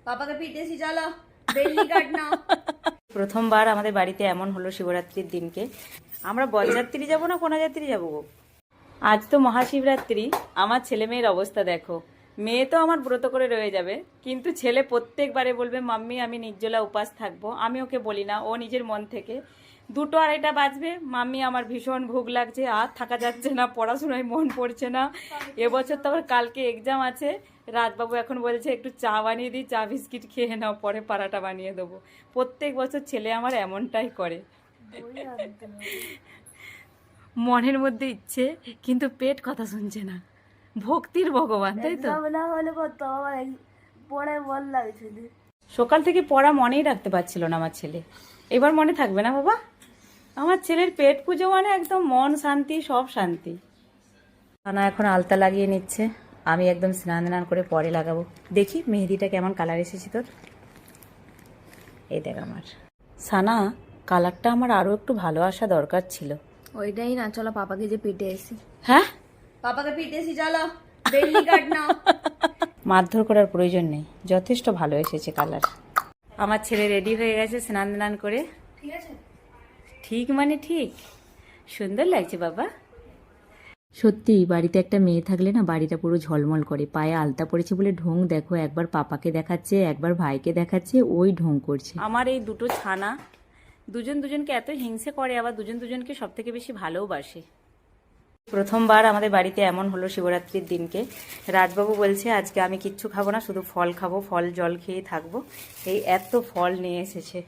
পাপাকে পিটেছি, চলো বেল্লি কাট না। প্রথমবার আমাদের বাড়িতে এমন হলো শিবরাত্রির দিনকে। আমরা বরযাত্রী যাব না কোনা যাত্রী যাবো গো? আজ তো মহাশিবরাত্রি। আমার ছেলে মেয়ের অবস্থা দেখো। মেয়ে তো আমার ব্রত করে রয়ে যাবে, কিন্তু ছেলে প্রত্যেকবারে বলবে মাম্মি আমি নির্জলা উপাস থাকবো। আমি ওকে বলি না, ও নিজের মন থেকে 2-2:30 বাজবে, মাম্মি আমার ভীষণ ভোগ লাগছে, আর থাকা যাচ্ছে না, পড়াশোনায় মন পড়ছে না। এবছর তো আবার কালকে এক্সাম আছে। রাজবাবু এখন বলছে একটু চা বানিয়ে দিই, চা বিস্কিট খেয়ে নাও, পরে পারাটা বানিয়ে দেবো। প্রত্যেক বছর ছেলে আমার এমনটাই করে। মনের মধ্যে ইচ্ছে, কিন্তু পেট কথা শুনছে না। ভক্তির ভগবান, তাই তো? সকাল থেকে পড়া মনেই রাখতে পারছিল না আমার ছেলে। এবার মনে থাকবে না বাবা? আমার ছেলের পেট পুজো মানে একদম মন শান্তি, সব শান্তি। না, এখন আলতা লাগিয়ে নিচ্ছে। আমি একদম স্নান টান করে পরে লাগাবো। দেখি মেহেদিটা কেমন কালার এসেছে তোর। এই দেখ আমার সানা, কালারটা আমার আরো একটু ভালো আসা দরকার ছিল। ওইটাই না, চলো পাপাকে যে পিটে এসি। হ্যাঁ, পাপাকে পিটেছি, চলো বেল্লি কাট না। মারধর করার প্রয়োজন নেই, যথেষ্ট ভালো এসেছে কালার। আমার ছেলে রেডি হয়ে গেছে স্নান টান করে। ঠিক আছে, ঠিক মানে ঠিক, সুন্দর লাগছে বাবা। সত্যি বাড়িতে একটা মেয়ে থাকলে না বাড়িটা পুরো ঝলমল করে। পায়ে আলতা পড়েছে বলে ঢং দেখো, একবার পাপাকে দেখাচ্ছে, একবার ভাইকে দেখাচ্ছে, ওই ঢং করছে। আমার এই দুটো ছানা দুজন দুজনকে এত হিংসে করে, আবার দুজন দুজনকে সব থেকে বেশি ভালোবাসে। প্রথমবার আমাদের বাড়িতে এমন হলো শিবরাত্রির দিনকে। রাজবাবু বলছে আজকে আমি কিচ্ছু খাবো না, শুধু ফল খাবো, ফল জল খেয়ে থাকবো। এই এত ফল নিয়ে এসেছে,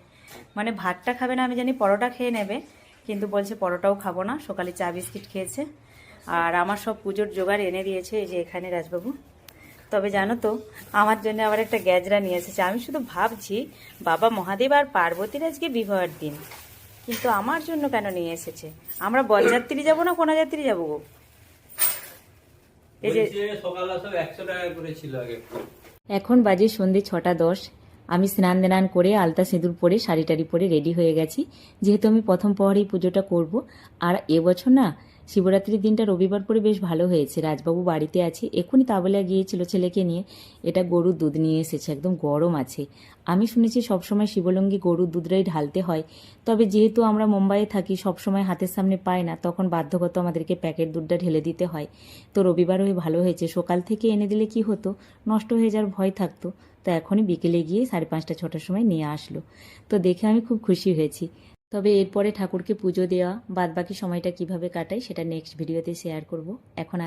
মানে ভাতটা খাবে না আমি জানি, পরোটা খেয়ে নেবে, কিন্তু বলছে পরোটাও খাবো না। সকালে চা বিস্কিট খেয়েছে। আর আমার সব পুজোর জোগাড় এনে দিয়েছে এই যে এখানে রাজবাবু। তবে জানো তো, আমার জন্য আবার একটা গ্যাজরা নিয়ে এসেছে। আমি শুধু ভাবছি বাবা মহাদেব আর পার্বতীর আজকে বিবাহের দিন, কিন্তু আমার জন্য কেন নিয়ে এসেছে? আমরা বরযাত্রী যাব না কোনা যাত্রী যাবো গো? এই যে সকালে সব 100 টাকা করে ছিল আগে। এখন বাজে সন্ধ্যে 6:10। আমি স্নান দান করে আলতা সিঁদুর পরে শাড়ি টাড়ি পরে রেডি হয়ে গেছি, যেহেতু আমি প্রথম প্রহরেই পুজোটা করব। আর এবছর না শিবরাত্রির দিনটা রবিবার পরে বেশ ভালো হয়েছে। রাজবাবু বাড়িতে আছে, এক্ষুনি তাবলা গিয়েছিল ছেলেকে নিয়ে। এটা গরুর দুধ নিয়ে এসেছে, একদম গরম আছে। আমি শুনেছি সবসময় শিবলঙ্গি গরুর দুধটাই ঢালতে হয়, তবে যেহেতু আমরা মুম্বাইয়ে থাকি, সবসময় হাতের সামনে পাই না, তখন বাধ্যগত আমাদেরকে প্যাকেট দুধটা ঢেলে দিতে হয়। তো রবিবার হয়ে ভালো হয়েছে, সকাল থেকে এনে দিলে কি হতো, নষ্ট হয়ে যাওয়ার ভয় থাকতো। তো এখনই বিকেলে গিয়ে 5:30-6টার সময় নিয়ে আসলো। তো দেখে আমি খুব খুশি হয়েছি। তবে এরপরে ঠাকুরকে পুজো দেওয়া বাদবাকি সময়টা কিভাবে কাটাই সেটা নেক্সট ভিডিওতে শেয়ার করব। এখন